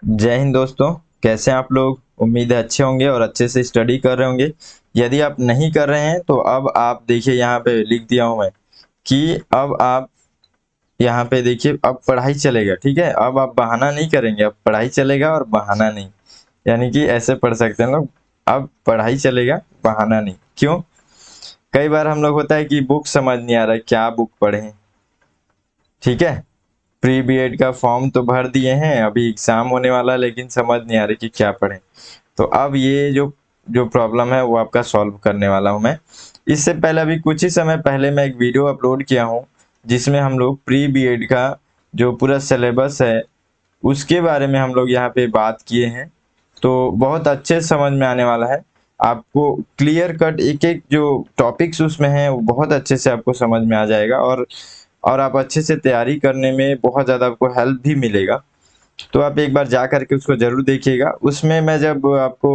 जय हिंद दोस्तों। कैसे हैं आप लोग? उम्मीद है अच्छे होंगे और अच्छे से स्टडी कर रहे होंगे। यदि आप नहीं कर रहे हैं तो अब आप देखिए, यहाँ पे लिख दिया हूं मैं कि अब आप यहाँ पे देखिए, अब पढ़ाई चलेगा। ठीक है, अब आप बहाना नहीं करेंगे, अब पढ़ाई चलेगा और बहाना नहीं। यानी कि ऐसे पढ़ सकते हैं लोग, अब पढ़ाई चलेगा, बहाना नहीं। क्यों? कई बार हम लोग होता है कि बुक समझ नहीं आ रहा है, क्या बुक पढ़ें। ठीक है, प्री बीएड का फॉर्म तो भर दिए हैं, अभी एग्जाम होने वाला है, लेकिन समझ नहीं आ रही कि क्या पढ़ें। तो अब ये जो जो प्रॉब्लम है वो आपका सॉल्व करने वाला हूं मैं। इससे पहले अभी कुछ ही समय पहले मैं एक वीडियो अपलोड किया हूं, जिसमें हम लोग प्री बीएड का जो पूरा सिलेबस है उसके बारे में हम लोग यहाँ पे बात किए हैं। तो बहुत अच्छे से समझ में आने वाला है आपको। क्लियर कट एक एक जो टॉपिक्स उसमें हैं वो बहुत अच्छे से आपको समझ में आ जाएगा, और आप अच्छे से तैयारी करने में बहुत ज़्यादा आपको हेल्प भी मिलेगा। तो आप एक बार जा करके उसको ज़रूर देखिएगा। उसमें मैं जब आपको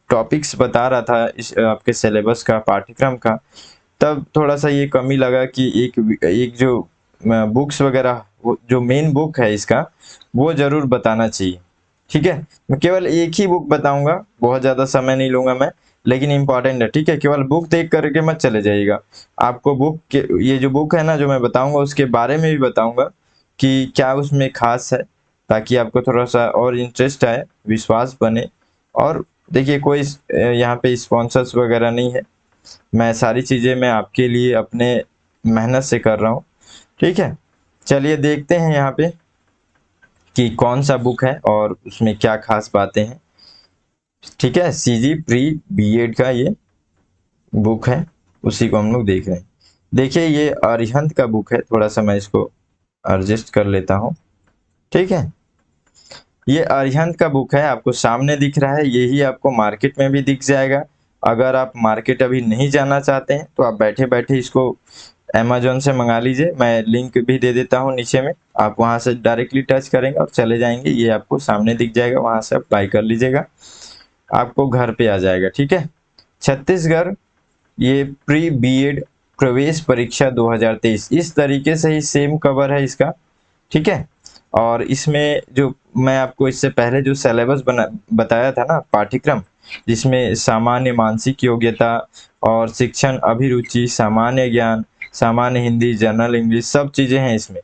टॉपिक्स बता रहा था इस आपके सिलेबस का, पाठ्यक्रम का, तब थोड़ा-सा ये कमी लगा कि एक एक जो बुक्स वगैरह, वो जो मेन बुक है इसका, वो ज़रूर बताना चाहिए। ठीक है? मैं केवल एक ही बुक बताऊँगा, बहुत ज़्यादा समय नहीं लूँगा मैं, लेकिन इम्पोर्टेंट है। ठीक है? केवल बुक देख कर के मत चले जाइएगा। आपको बुक के ये जो बुक है ना जो मैं बताऊँगा, उसके बारे में भी बताऊँगा कि क्या उसमें ख़ास है, ताकि आपको थोड़ा-सा और इंटरेस्ट आए, विश्वास बने। और देखिए, कोई यहाँ पे स्पॉन्सर्स वगैरह नहीं है। मैं सारी चीज़ें मैं आपके लिए अपने मेहनत से कर रहा हूँ। ठीक है? चलिए देखते हैं यहाँ पे कि कौन सा बुक है और उसमें क्या खास बातें हैं। ठीक है? सीजी प्री बीएड का ये बुक है, उसी को हम लोग देख रहे हैं। देखिए, ये अरिहंत का बुक है। थोड़ा सा मैं इसको एडजस्ट कर लेता हूँ। ठीक है? ये अरिहंत का बुक है, आपको सामने दिख रहा है, यही आपको मार्केट में भी दिख जाएगा। अगर आप मार्केट अभी नहीं जाना चाहते हैं तो आप बैठे बैठे इसको अमेजोन से मंगा लीजिए। मैं लिंक भी दे देता हूँ नीचे में, आप वहाँ से डायरेक्टली टच करेंगे और चले जाएंगे, ये आपको सामने दिख जाएगा, वहाँ से अप्लाई कर लीजिएगा, आपको घर पे आ जाएगा। ठीक है? छत्तीसगढ़ ये प्री बीएड प्रवेश परीक्षा 2023, इस तरीके से ही सेम कवर है इसका। ठीक है? और इसमें जो मैं आपको इससे पहले जो सिलेबस बना बताया था ना, पाठ्यक्रम, जिसमें सामान्य मानसिक योग्यता और शिक्षण अभिरुचि, सामान्य ज्ञान, सामान्य हिंदी, जनरल इंग्लिश, सब चीज़ें हैं इसमें।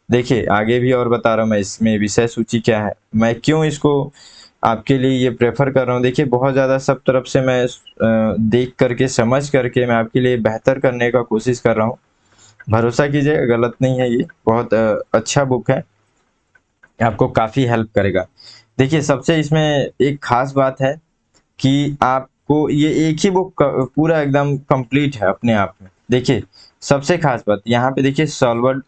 देखिए, आगे भी और बता रहा हूँ मैं, इसमें विषय सूची क्या है, मैं क्यों इसको आपके लिए ये प्रेफर कर रहा हूँ। देखिए, बहुत ज़्यादा सब तरफ से मैं देख करके, समझ करके मैं आपके लिए बेहतर करने का कोशिश कर रहा हूँ। भरोसा कीजिए, गलत नहीं है, ये बहुत अच्छा बुक है, आपको काफ़ी हेल्प करेगा। देखिए, सबसे इसमें एक खास बात है कि आपको ये एक ही बुक पूरा एकदम कंप्लीट है अपने आप में। देखिए, सबसे खास बात यहाँ पे देखिए, सॉल्वर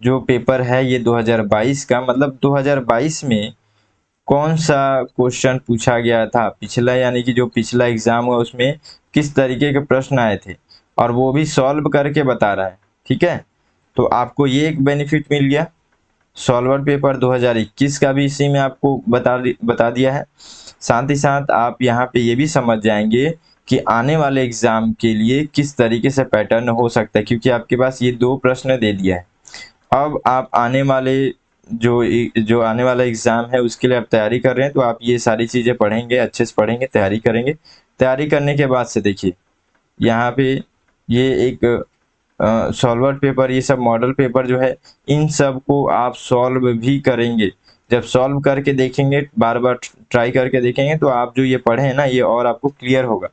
जो पेपर है ये 2022 का, मतलब 2022 में कौन सा क्वेश्चन पूछा गया था पिछला, यानी कि जो पिछला एग्जाम हुआ उसमें किस तरीके के प्रश्न आए थे, और वो भी सॉल्व करके बता रहा है। ठीक है? तो आपको ये एक बेनिफिट मिल गया। सॉल्वर पेपर 2021 का भी इसी में आपको बता दिया है। साथ ही साथ आप यहाँ पे ये भी समझ जाएंगे कि आने वाले एग्जाम के लिए किस तरीके से पैटर्न हो सकता है, क्योंकि आपके पास ये दो प्रश्न दे दिया है। अब आप आने वाले जो आने वाला एग्जाम है उसके लिए आप तैयारी कर रहे हैं, तो आप ये सारी चीज़ें पढ़ेंगे, अच्छे से पढ़ेंगे, तैयारी करेंगे। तैयारी करने के बाद से देखिए, यहाँ पे ये एक सॉल्वर पेपर, ये सब मॉडल पेपर जो है, इन सब को आप सॉल्व भी करेंगे। जब सॉल्व करके देखेंगे, बार बार ट्राई करके देखेंगे, तो आप जो ये पढ़े हैं ना, ये और आपको क्लियर होगा।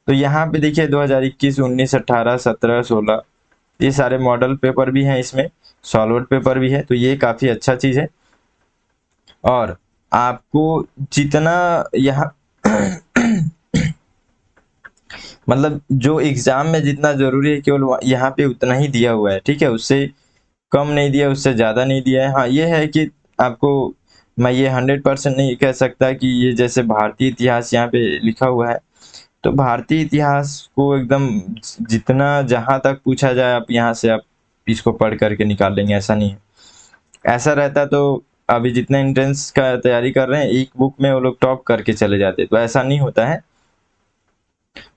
तो यहाँ पे देखिए, 2021, 19, 18, 17, 16, ये सारे मॉडल पेपर भी हैं इसमें, सॉल्वर पेपर भी है, तो ये काफ़ी अच्छा चीज़ है। और आपको जितना यहाँ मतलब जो एग्जाम में जितना जरूरी है, केवल यहाँ पे उतना ही दिया हुआ है। ठीक है? उससे कम नहीं दिया, उससे ज़्यादा नहीं दिया है। हाँ, ये है कि आपको, मैं ये 100% नहीं कह सकता कि ये जैसे भारतीय इतिहास यहाँ पे लिखा हुआ है, तो भारतीय इतिहास को एकदम जितना जहाँ तक पूछा जाए, आप यहाँ से आप इसको पढ़ करके निकाल लेंगे, ऐसा नहीं है। ऐसा रहता तो अभी जितने एंट्रेंस का तैयारी कर रहे हैं, एक बुक में वो लोग टॉप करके चले जाते, तो ऐसा नहीं होता है।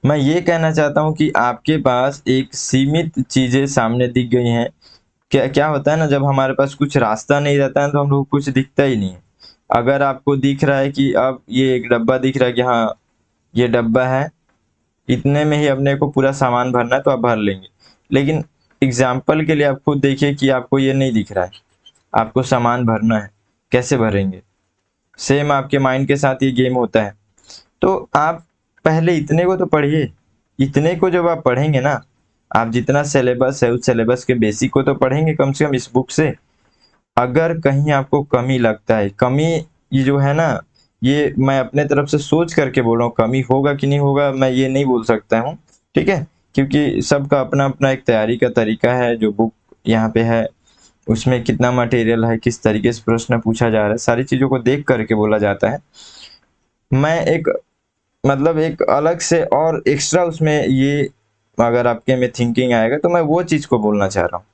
मैं ये कहना चाहता हूँ कि आपके पास एक सीमित चीज़ें सामने दिख गई हैं। क्या क्या होता है ना, जब हमारे पास कुछ रास्ता नहीं रहता है तो हम लोग को कुछ दिखता ही नहीं है। अगर आपको दिख रहा है कि अब ये एक डब्बा दिख रहा है कि हाँ ये डब्बा है, इतने में ही अपने को पूरा सामान भरना है तो आप भर लेंगे। लेकिन एग्जाम्पल के लिए आप खुद देखिए कि आपको ये नहीं दिख रहा है, आपको सामान भरना है, कैसे भरेंगे? सेम आपके माइंड के साथ ये गेम होता है। तो आप पहले इतने को तो पढ़िए। इतने को जब आप पढ़ेंगे ना, आप जितना सिलेबस है उस सिलेबस के बेसिक को तो पढ़ेंगे कम से कम इस बुक से। अगर कहीं आपको कमी लगता है, कमी ये जो है ना, ये मैं अपने तरफ से सोच करके बोल रहा हूँ, कमी होगा कि नहीं होगा मैं ये नहीं बोल सकता हूँ, ठीक है, क्योंकि सबका अपना अपना एक तैयारी का तरीका है। जो बुक यहाँ पे है उसमें कितना मटेरियल है, किस तरीके से प्रश्न पूछा जा रहा है, सारी चीजों को देख करके बोला जाता है। मैं एक मतलब एक अलग से और एक्स्ट्रा उसमें ये अगर आपके में थिंकिंग आएगा तो मैं वो चीज को बोलना चाह रहा हूँ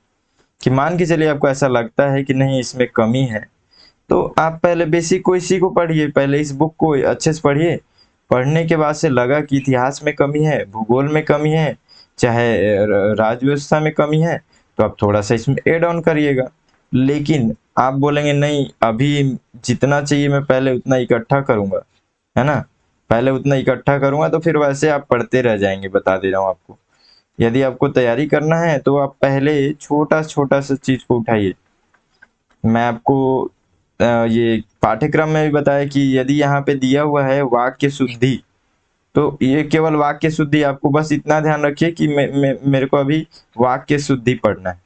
कि मान के चलिए आपको ऐसा लगता है कि नहीं इसमें कमी है, तो आप पहले बेसिक को इसी को पढ़िए, पहले इस बुक को अच्छे से पढ़िए। पढ़ने के बाद से लगा कि इतिहास में कमी है, भूगोल में कमी है, चाहे राज्य व्यवस्था में कमी है, तो आप थोड़ा सा इसमें एड ऑन करिएगा। लेकिन आप बोलेंगे नहीं अभी जितना चाहिए मैं पहले उतना इकट्ठा करूंगा, है ना, पहले उतना इकट्ठा करूंगा, तो फिर वैसे आप पढ़ते रह जाएंगे। बता दे रहा हूँ आपको, यदि आपको तैयारी करना है तो आप पहले छोटा छोटा सा चीज को उठाइए। मैं आपको ये पाठ्यक्रम में भी बताया कि यदि यहाँ पे दिया हुआ है वाक्य शुद्धि, तो ये केवल वाक्य शुद्धि, आपको बस इतना ध्यान रखिए कि मेरे को अभी वाक्य शुद्धि पढ़ना है,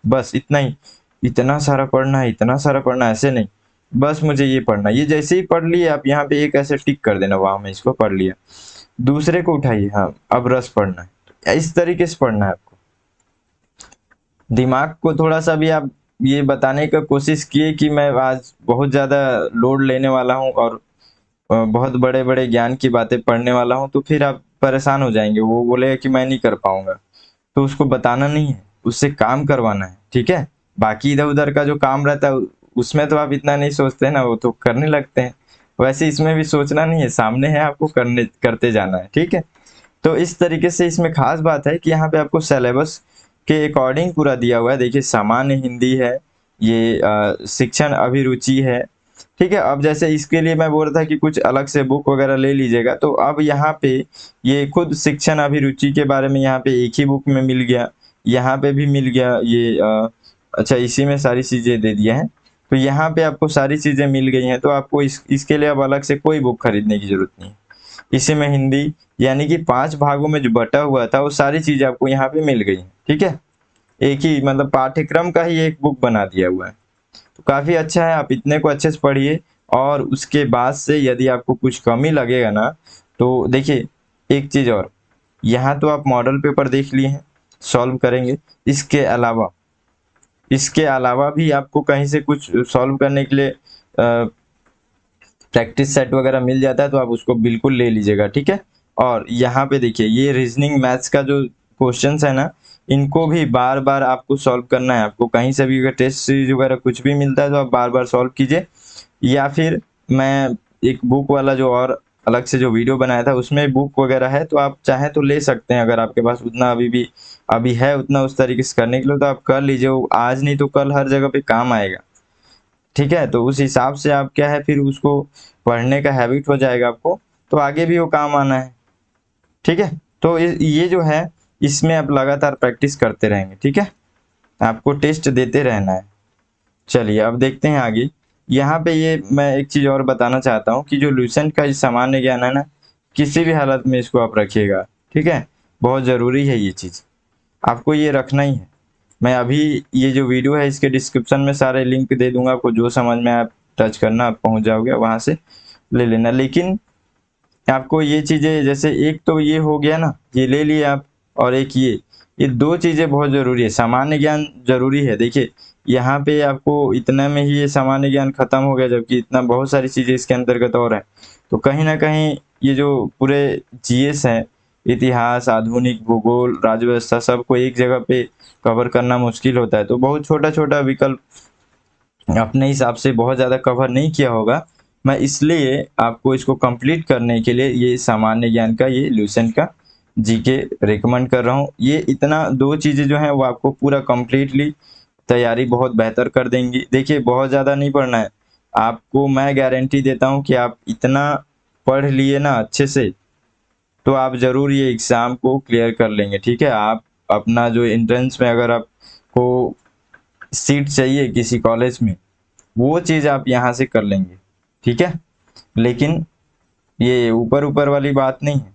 बस इतना ही। इतना सारा पढ़ना है, इतना सारा पढ़ना है ऐसे नहीं, बस मुझे ये पढ़ना है। ये जैसे ही पढ़ लिए आप यहाँ पे एक ऐसे टिक कर देना, वाह मैं इसको पढ़ लिया। दूसरे को उठाइए, हाँ अब रस पढ़ना है, इस तरीके से पढ़ना है आपको। दिमाग को थोड़ा सा भी आप ये बताने का कोशिश किए कि मैं आज बहुत ज़्यादा लोड लेने वाला हूँ और बहुत बड़े बड़े ज्ञान की बातें पढ़ने वाला हूँ, तो फिर आप परेशान हो जाएंगे। वो बोलेगा कि मैं नहीं कर पाऊंगा, तो उसको बताना नहीं है, उससे काम करवाना है, ठीक है। बाकी इधर उधर का जो काम रहता है उसमें तो आप इतना नहीं सोचते ना, वो तो करने लगते हैं। वैसे इसमें भी सोचना नहीं है, सामने है, आपको करने करते जाना है, ठीक है। तो इस तरीके से इसमें खास बात है कि यहाँ पे आपको सिलेबस के अकॉर्डिंग पूरा दिया हुआ है। देखिए सामान्य हिंदी है, ये शिक्षण अभिरुचि है, ठीक है। अब जैसे इसके लिए मैं बोल रहा था कि कुछ अलग से बुक वगैरह ले लीजिएगा, तो अब यहाँ पे ये खुद शिक्षण अभिरुचि के बारे में यहाँ पे एक ही बुक में मिल गया, यहाँ पे भी मिल गया ये अच्छा इसी में सारी चीज़ें दे दिए हैं। तो यहाँ पे आपको सारी चीज़ें मिल गई हैं, तो आपको इसके लिए अब अलग से कोई बुक खरीदने की जरूरत नहीं है। इसी में हिंदी यानी कि 5 भागों में जो बटा हुआ था वो सारी चीज़ें आपको यहाँ पे मिल गई हैं, ठीक है। एक ही मतलब पाठ्यक्रम का ही एक बुक बना दिया हुआ है, तो काफ़ी अच्छा है। आप इतने को अच्छे से पढ़िए और उसके बाद से यदि आपको कुछ कमी लगेगा ना, तो देखिए एक चीज़ और, यहाँ तो आप मॉडल पेपर देख लिए हैं, सॉल्व करेंगे। इसके अलावा भी आपको कहीं से कुछ सॉल्व करने के लिए प्रैक्टिस सेट वगैरह मिल जाता है, तो आप उसको बिल्कुल ले लीजिएगा, ठीक है। और यहाँ पे देखिए ये रीजनिंग मैथ्स का जो क्वेश्चंस है ना, इनको भी बार बार आपको सॉल्व करना है। आपको कहीं से भी अगर टेस्ट सीरीज वगैरह कुछ भी मिलता है तो आप बार बार सॉल्व कीजिए, या फिर मैं एक बुक वाला जो और अलग से जो वीडियो बनाया था उसमें बुक वगैरह है, तो आप चाहें तो ले सकते हैं। अगर आपके पास उतना अभी है उतना उस तरीके से करने के लिए, तो आप कर लीजिए। वो आज नहीं तो कल हर जगह पे काम आएगा, ठीक है। तो उस हिसाब से आप क्या है फिर उसको पढ़ने का हैबिट हो जाएगा आपको, तो आगे भी वो काम आना है, ठीक है। तो ये जो है इसमें आप लगातार प्रैक्टिस करते रहेंगे, ठीक है, आपको टेस्ट देते रहना है। चलिए अब देखते हैं आगे। यहाँ पे ये मैं एक चीज़ और बताना चाहता हूँ कि जो लुसेंट का सामान्य ज्ञान है ना, किसी भी हालत में इसको आप रखिएगा, ठीक है। बहुत ज़रूरी है ये चीज़, आपको ये रखना ही है। मैं अभी ये जो वीडियो है इसके डिस्क्रिप्शन में सारे लिंक दे दूंगा, आपको जो समझ में आप टच करना आप पहुंच जाओगे, वहां से ले लेना। लेकिन आपको ये चीज़ें जैसे एक तो ये हो गया ना, ये ले लिए आप, और एक ये दो चीज़ें बहुत ज़रूरी है। सामान्य ज्ञान जरूरी है। देखिए यहाँ पे आपको इतना में ही ये सामान्य ज्ञान खत्म हो गया, जबकि इतना बहुत सारी चीज़ें इसके अंतर्गत और है। तो कहीं ना कहीं ये जो पूरे जीएस है, इतिहास, आधुनिक, भूगोल, राज्य व्यवस्था, सबको एक जगह पे कवर करना मुश्किल होता है। तो बहुत छोटा छोटा विकल्प अपने हिसाब से बहुत ज़्यादा कवर नहीं किया होगा। मैं इसलिए आपको इसको कंप्लीट करने के लिए ये सामान्य ज्ञान का ये लुसेंट का जीके रिकमेंड कर रहा हूँ। ये इतना दो चीज़ें जो हैं वो आपको पूरा कंप्लीटली तैयारी बहुत बेहतर कर देंगी। देखिए बहुत ज़्यादा नहीं पढ़ना है, आपको मैं गारंटी देता हूँ कि आप इतना पढ़ लिए ना अच्छे से, तो आप ज़रूर ये एग्ज़ाम को क्लियर कर लेंगे। ठीक है, आप अपना जो एंट्रेंस में अगर आपको सीट चाहिए किसी कॉलेज में, वो चीज़ आप यहाँ से कर लेंगे। ठीक है, लेकिन ये ऊपर ऊपर वाली बात नहीं है,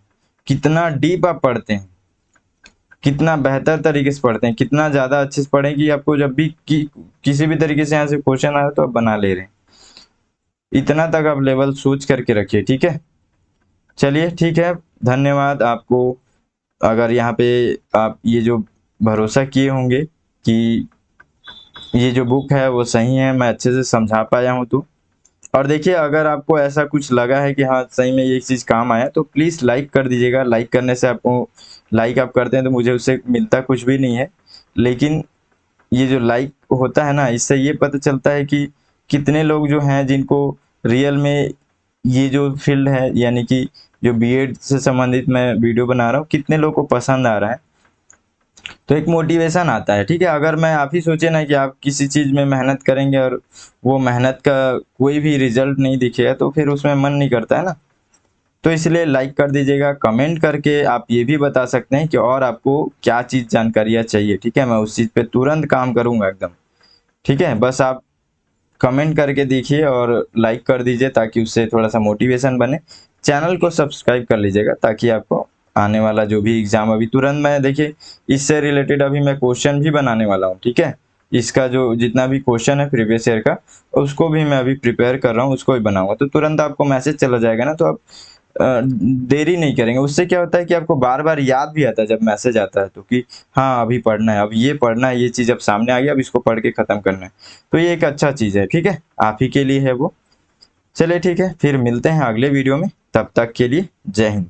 कितना डीप आप पढ़ते हैं, कितना बेहतर तरीके से पढ़ते हैं, कितना ज़्यादा अच्छे से पढ़ें कि आपको जब भी किसी भी तरीके से यहाँ से क्वेश्चन आए तो आप बना ले रहे हैं। इतना तक आप लेवल सोच करके रखिए। ठीक है, चलिए ठीक है, धन्यवाद आपको। अगर यहाँ पे आप ये जो भरोसा किए होंगे कि ये जो बुक है वो सही है, मैं अच्छे से समझा पाया हूँ, तो और देखिए अगर आपको ऐसा कुछ लगा है कि हाँ सही में ये चीज़ काम आया, तो प्लीज़ लाइक कर दीजिएगा। लाइक करने से आपको, लाइक आप करते हैं तो मुझे उससे मिलता कुछ भी नहीं है, लेकिन ये जो लाइक होता है ना, इससे ये पता चलता है कि कितने लोग जो हैं जिनको रियल में ये जो फील्ड है, यानी कि जो बीएड से संबंधित मैं वीडियो बना रहा हूँ, कितने लोग को पसंद आ रहा है, तो एक मोटिवेशन आता है। ठीक है, अगर मैं आप ही सोचे ना कि आप किसी चीज़ में मेहनत करेंगे और वो मेहनत का कोई भी रिजल्ट नहीं दिखेगा, तो फिर उसमें मन नहीं करता है ना। तो इसलिए लाइक कर दीजिएगा। कमेंट करके आप ये भी बता सकते हैं कि और आपको क्या चीज़ जानकारियाँ चाहिए। ठीक है, मैं उस चीज़ पे तुरंत काम करूँगा एकदम। ठीक है, बस आप कमेंट करके देखिए और लाइक कर दीजिए ताकि उससे थोड़ा सा मोटिवेशन बने। चैनल को सब्सक्राइब कर लीजिएगा ताकि आपको आने वाला जो भी एग्ज़ाम, अभी तुरंत मैं देखिए इससे रिलेटेड अभी मैं क्वेश्चन भी बनाने वाला हूँ। ठीक है, इसका जो जितना भी क्वेश्चन है प्रीवियस ईयर का, उसको भी मैं अभी प्रिपेयर कर रहा हूँ, उसको भी बनाऊंगा। तो तुरंत आपको मैसेज चला जाएगा ना, तो आप देरी नहीं करेंगे। उससे क्या होता है कि आपको बार बार याद भी आता है जब मैसेज आता है तो, कि हाँ अभी पढ़ना है, अब ये पढ़ना है, ये चीज़ अब सामने आ गया, अब इसको पढ़ के ख़त्म करना है। तो ये एक अच्छा चीज़ है। ठीक है, आप ही के लिए है वो। चलिए ठीक है, फिर मिलते हैं अगले वीडियो में, तब तक के लिए जय हिंद।